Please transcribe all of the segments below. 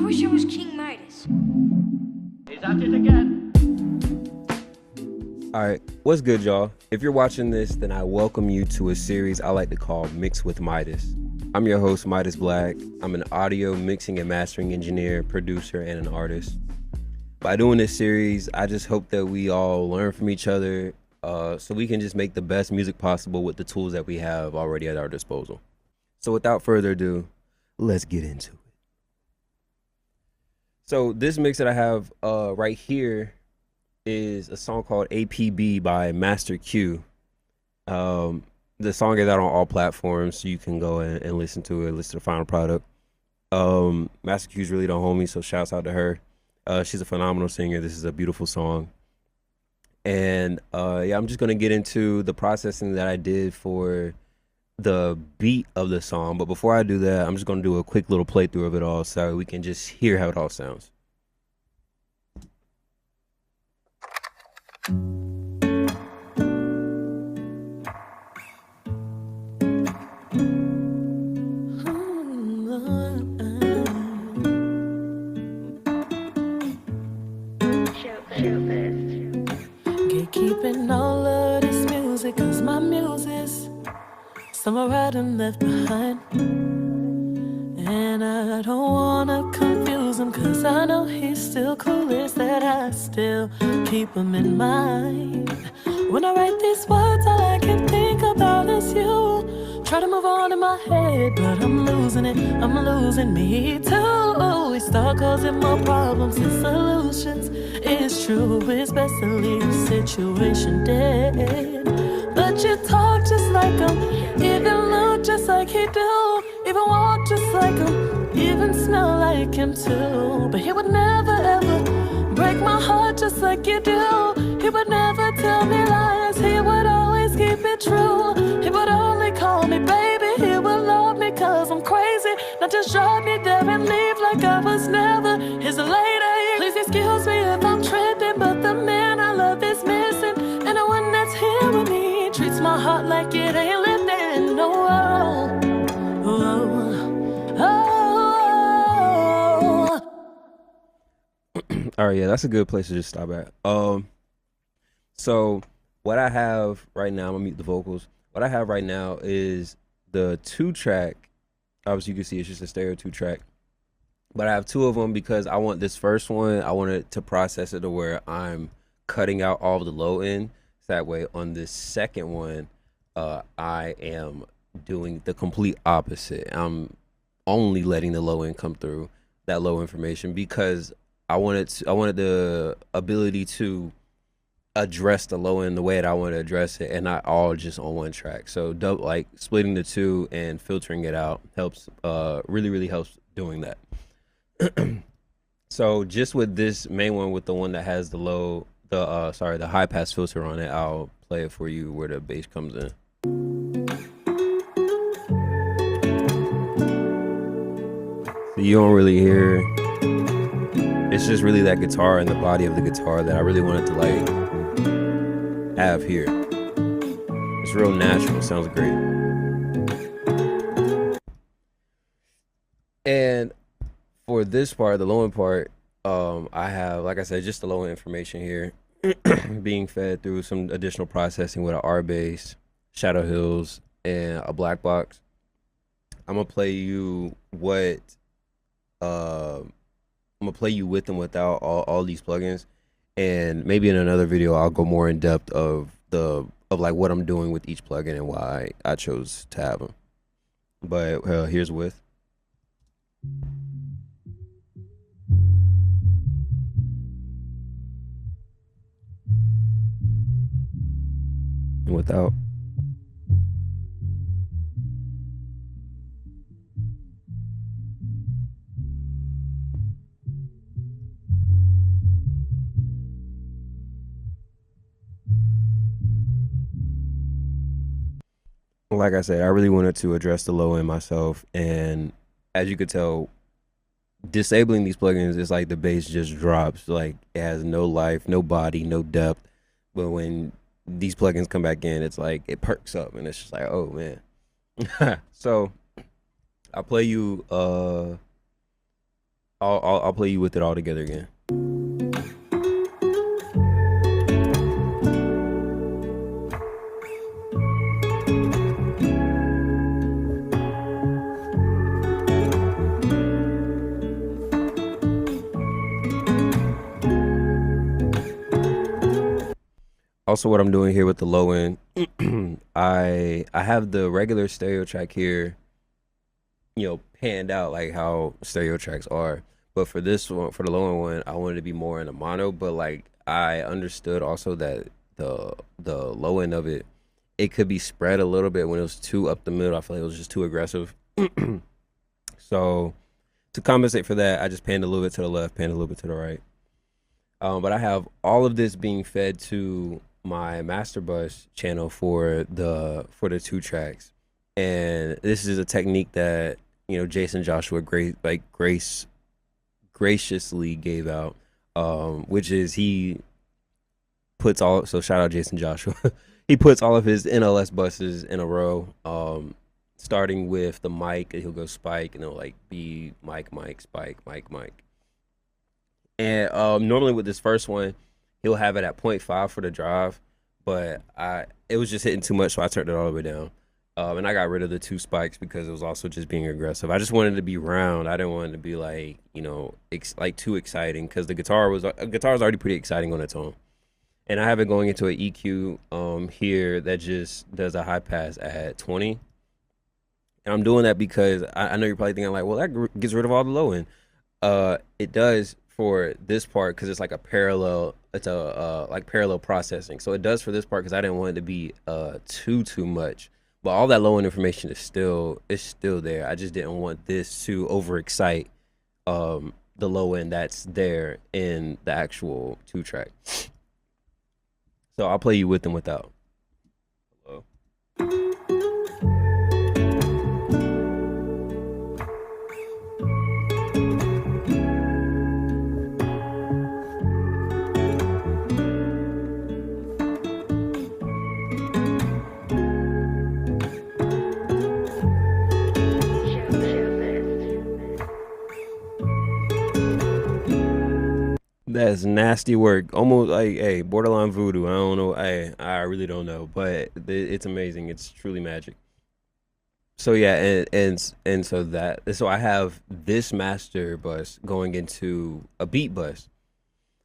wish I was King Midas. He's at it again. Alright, what's good, y'all? If you're watching this, then I welcome you to a series I like to call Mix with Midas. I'm your host, Midas Black. I'm an audio mixing and mastering engineer, producer, and an artist. By doing this series, I just hope that we all learn from each other so we can just make the best music possible with the tools that we have already at our disposal. So without further ado, let's get into it. So this mix that I have right here is a song called APB by Master Q. The song is out on all platforms, so you can go and listen to it, listen to the final product. Master Q's really the homie, so shouts out to her. She's a phenomenal singer. This is a beautiful song. And yeah, I'm just gonna get into the processing that I did for the beat of the song. But before I do that, I'm just gonna do a quick little playthrough of it all so we can just hear how it all sounds. Keeping all of this music, cause my muses somewhere out and left behind. And I don't wanna confuse him, cause I know he's still cool, is that I still keep him in mind. When I write these words, all I can think about is you. Try to move on in my head, but I'm losing it, I'm losing me too. We start causing more problems than solutions. It's true, it's best to leave the situation dead. But you talk just like him, even look just like he do, even walk just like him, even smell like him too. But he would never ever break my heart just like you do. He would never tell me lies, he would always keep it true. He would only call me baby, he would love me cause I'm crazy, not just drop me there and leave like I was never his lady. Please excuse me if I'm tripping, but the man I love is missing, and the one that's here with me treats my heart like it ain't living. No, All right, yeah, that's a good place to just stop at. So what I have right now, I'm gonna mute the vocals. What I have right now is the 2-track. Obviously, you can see it's just a stereo 2-track. But I have two of them because I want this first one, I wanted to process it to where I'm cutting out all of the low end. So that way on this second one, I am doing the complete opposite. I'm only letting the low end come through, that low information, because I wanted the ability to address the low end the way that I want to address it, and not all just on one track. So like splitting the two and filtering it out helps, really helps doing that. So just with this main one, with the one that has the the high pass filter on it, I'll play it for you where the bass comes in. So you don't really hear, it's just really that guitar and the body of the guitar that I really wanted to like have here. It's real natural, sounds great. And for this part, the low end part, I have, like I said, just the low end information here being fed through some additional processing with an R bass, Shadow Hills, and a black box. I'm gonna play you what I'm gonna play you with and without all these plugins, and maybe in another video I'll go more in depth of like what I'm doing with each plugin and why I chose to have them. But here's with. And without. Like I said, I really wanted to address the low end myself, and as you could tell, disabling these plugins is like the bass just drops, like it has no life, no body, no depth. But when these plugins come back in, it's like it perks up, and it's just like, oh man. So I'll play you all I'll play you with it all together again. Also, what I'm doing here with the low end, I have the regular stereo track here, panned out like how stereo tracks are. But for this one, for the low end one, I wanted to be more in a mono. But like I understood also that the low end of it, it could be spread a little bit when it was too up the middle. I feel like it was just too aggressive. So to compensate for that, I just panned a little bit to the left, panned a little bit to the right. But I have all of this being fed to my master bus channel for the two tracks, and this is a technique that Jason Joshua graciously gave out, which is he puts all, so shout out Jason Joshua. He puts all of his NLS buses in a row, starting with the mic, and he'll go spike, and it'll like be mic, spike, mic. And normally with this first one, he'll have it at 0.5 for the drive, but it was just hitting too much, so I turned it all the way down. And I got rid of the 2 spikes because it was also just being aggressive. I just wanted it to be round. I didn't want it to be like, like too exciting, because the guitar was already pretty exciting on its own. And I have it going into an EQ here that just does a high pass at 20. And I'm doing that because I know you're probably thinking like, well, that gets rid of all the low end. It does for this part because it's like a parallel. It's a like parallel processing. So it does for this part because I didn't want it to be too much. But all that low end information is still there. I just didn't want this to overexcite the low end that's there in the actual 2-track. So I'll play you with and without. Hello. That's nasty work. Almost like, hey, borderline voodoo. I don't know. I really don't know, but it's amazing. It's truly magic. So yeah, and so I have this master bus going into a beat bus,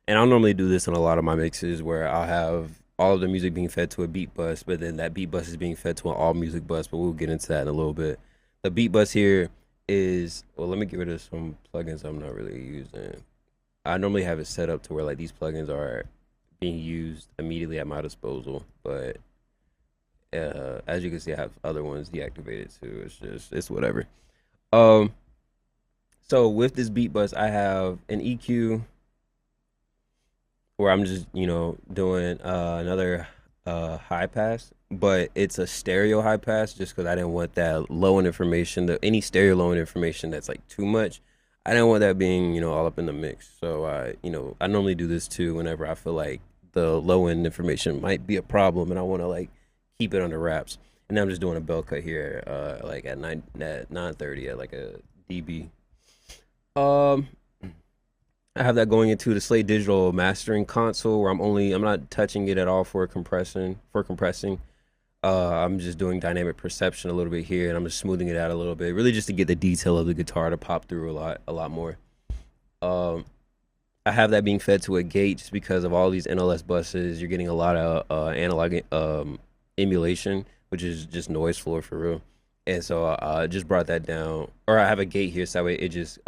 and I'll normally do this in a lot of my mixes where I'll have all of the music being fed to a beat bus, but then that beat bus is being fed to an all music bus. But we'll get into that in a little bit. The beat bus here is, well, let me get rid of some plugins I'm not really using. I normally have it set up to where like these plugins are being used immediately at my disposal, but as you can see, I have other ones deactivated too. It's whatever. So with this beat bus, I have an EQ where I'm just doing another high pass, but it's a stereo high pass just because I didn't want that low end information, any stereo low end information that's like too much. I didn't want that being, all up in the mix. So I normally do this too whenever I feel like the low end information might be a problem and I want to like keep it under wraps. And then I'm just doing a bell cut here, like at 930 at like a dB. I have that going into the Slate Digital mastering console where I'm not touching it at all for compressing. I'm just doing dynamic perception a little bit here, and I'm just smoothing it out a little bit, really just to get the detail of the guitar to pop through a lot more. I have that being fed to a gate just because of all these NLS buses. You're getting a lot of analog emulation, which is just noise floor for real. And so I just brought that down, or I have a gate here, so that way it just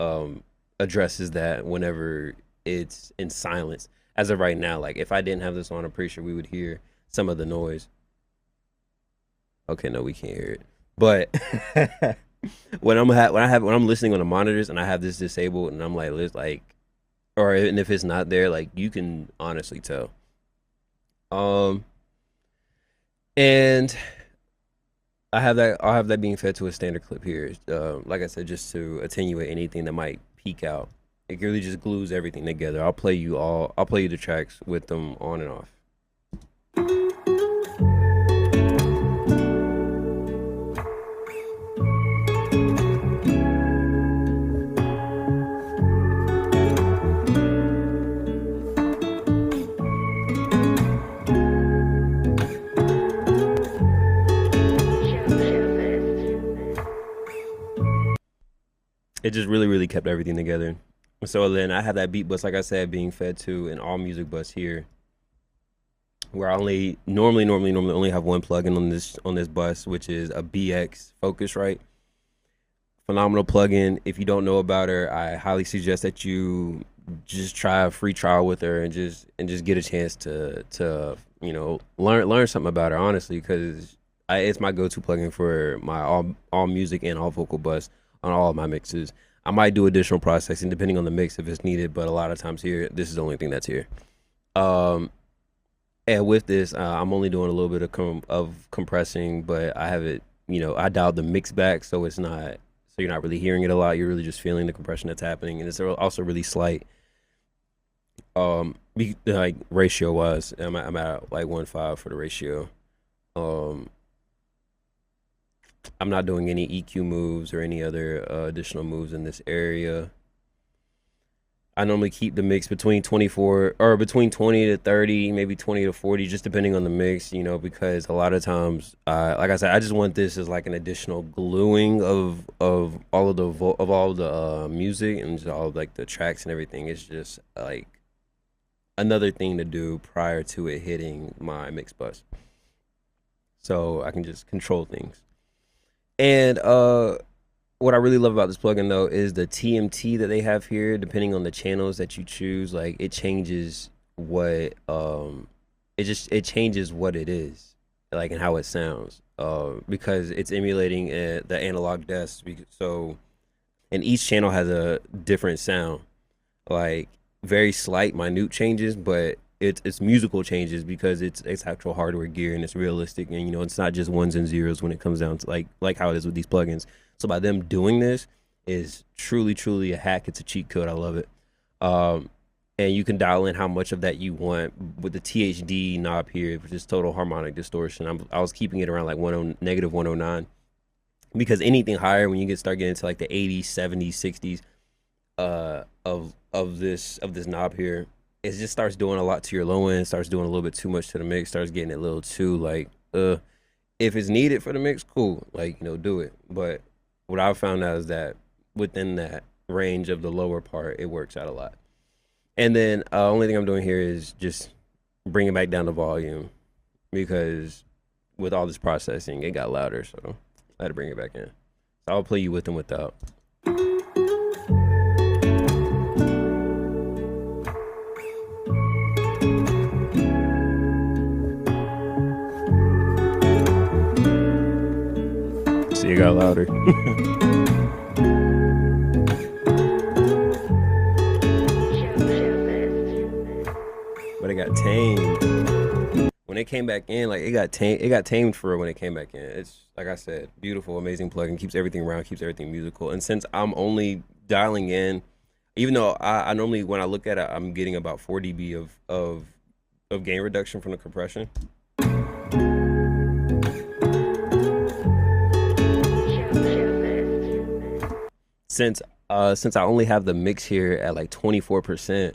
addresses that whenever it's in silence. As of right now, like if I didn't have this on, I'm pretty sure we would hear some of the noise. Okay, no, we can't hear it. But when I'm listening on the monitors and I have this disabled and I'm like, and if it's not there, like you can honestly tell. And I'll have that being fed to a standard clip here. Like I said, just to attenuate anything that might peek out. It really just glues everything together. I'll play you the tracks with them on and off. it just really kept everything together. So then I have that beat bus, like I said, being fed to an all music bus here, where I only normally only have one plugin on this bus, which is a BX Focusrite. Phenomenal plugin. If you don't know about her, I highly suggest that you just try a free trial with her and just get a chance to learn something about her, honestly, because it's my go-to plugin for my all music and all vocal bus on all of my mixes. I might do additional processing depending on the mix if it's needed, but a lot of times here, this is the only thing that's here. And with this, I'm only doing a little bit of compressing, but I have it, I dialed the mix back, so it's not, so you're not really hearing it a lot. You're really just feeling the compression that's happening, and it's also really slight. Like ratio wise, I'm at like 1.5 for the ratio. I'm not doing any EQ moves or any other additional moves in this area. I normally keep the mix between 20 to 30, maybe 20 to 40, just depending on the mix, because a lot of times, like I said, I just want this as like an additional gluing of all of the music and just all of like the tracks and everything. It's just like another thing to do prior to it hitting my mix bus, so I can just control things. And what I really love about this plugin though is the TMT that they have here. Depending on the channels that you choose, like it changes what it changes what it is, like, and how it sounds, because it's emulating the analog desk. So, and each channel has a different sound, like very slight, minute changes, but it's musical changes because it's actual hardware gear and it's realistic, and it's not just ones and zeros when it comes down to like how it is with these plugins. So by them doing this is truly a hack. It's a cheat code. I love it. And you can dial in how much of that you want with the THD knob here, which is total harmonic distortion. I was keeping it around like negative 109, because anything higher, when you start getting to like the 80s, 70s, 60s of this knob here, it just starts doing a lot to your low end, starts doing a little bit too much to the mix, starts getting a little too like, if it's needed for the mix, cool, like, do it. But what I've found out is that within that range of the lower part, it works out a lot. And then only thing I'm doing here is just bringing back down the volume, because with all this processing, it got louder, so I had to bring it back in. So I'll play you with and without. See, it got louder. But it got tamed when it came back in. Like it got tamed for real when it came back in. It's, like I said, beautiful, amazing plugin. Keeps everything round, keeps everything musical. And since I'm only dialing in, even though I normally, when I look at it, I'm getting about 4 dB of gain reduction from the compression. Since I only have the mix here at like 24%,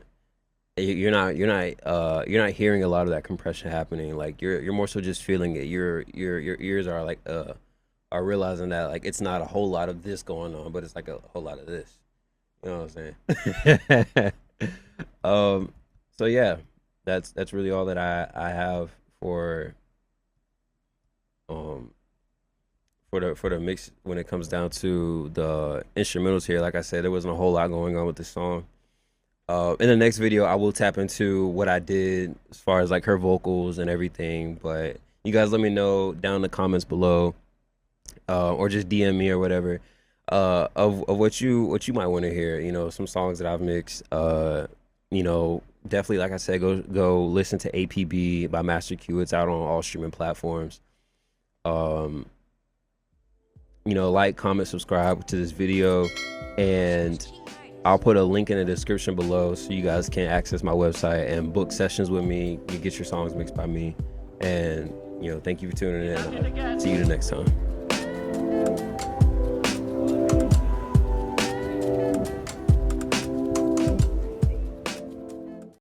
you're not hearing a lot of that compression happening. Like you're more so just feeling it. Your ears are like are realizing that like it's not a whole lot of this going on, but it's like a whole lot of this. You know what I'm saying? So yeah, that's really all that I have for the mix when it comes down to the instrumentals here. Like I said, there wasn't a whole lot going on with this song. In the next video, I will tap into what I did as far as like her vocals and everything. But you guys let me know down in the comments below, or just DM me or whatever, of what you might want to hear. Some songs that I've mixed. Definitely, like I said, go listen to APB by Master Q. It's out on all streaming platforms. Like, comment, subscribe to this video, and I'll put a link in the description below so you guys can access my website and book sessions with me. You get your songs mixed by me. And thank you for tuning in. See you the next time.